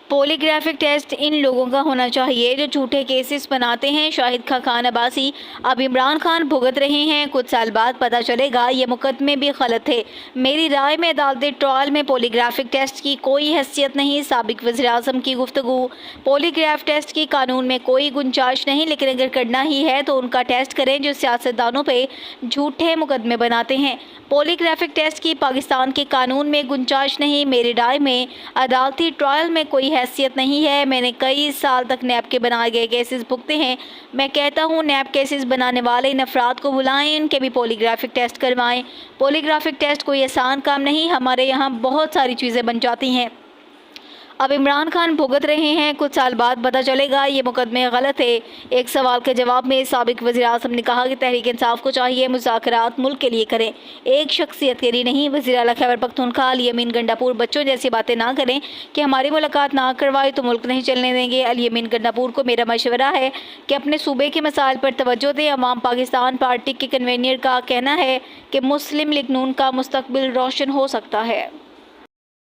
Polygraphic test इन लोगों का होना चाहिए जो झूठे केसेस बनाते हैं। शाहिद खान अब्बासी अब इमरान खान भुगत रहे हैं। कुछ साल बाद पता चलेगा ये मुकदमे भी गलत थे। मेरी राय में अदालती ट्रायल में पॉलीग्राफिक टेस्ट की कोई हैसियत नहीं। साबिक वज़ीर-ए-आज़म की गुफ्तगू। पॉलीग्राफ टेस्ट की कानून में कोई गुंजाइश नहीं, लेकिन अगर करना ही है तो उनका टेस्ट करें जो सियासतदानों पे झूठे मुकदमे बनाते हैं। पॉलीग्राफिक टेस्ट की पाकिस्तान के कानून में गुंजाइश नहीं। मेरी राय में अदालती ट्रायल में कोई हैसियत नहीं है। मैंने कई साल तक नैब के बनाए गए केसेस भुगते हैं। मैं कहता हूँ नैब केसेस बनाने वाले इन अफराद को बुलाएं, उनके भी पॉलीग्राफिक टेस्ट करवाएं। पॉलीग्राफिक टेस्ट कोई आसान काम नहीं, हमारे यहाँ बहुत सारी चीज़ें बन जाती हैं। अब इमरान खान भुगत रहे हैं। कुछ साल बाद पता चलेगा ये मुकदमे गलत है। एक सवाल के जवाब में साबिक वज़ीर-ए-आज़म ने कहा कि तहरीक इंसाफ को चाहिए मुज़ाकरात मुल्क के लिए करें, एक शख्सियत के लिए नहीं। वज़ीर आला खैबर पख्तूनख्वा अली अमीन गंडापुर बच्चों जैसी बातें ना करें कि हमारी मुलाकात ना करवाए तो मुल्क नहीं चलने देंगे। अली अमीन गंडापुर को मेरा मशवरा है कि अपने सूबे के मसाइल पर तवज्जो दें। अवाम पाकिस्तान पार्टी के कन्वीनर का कहना है कि मुस्लिम लीग नून का मुस्तकबिल रोशन हो सकता है।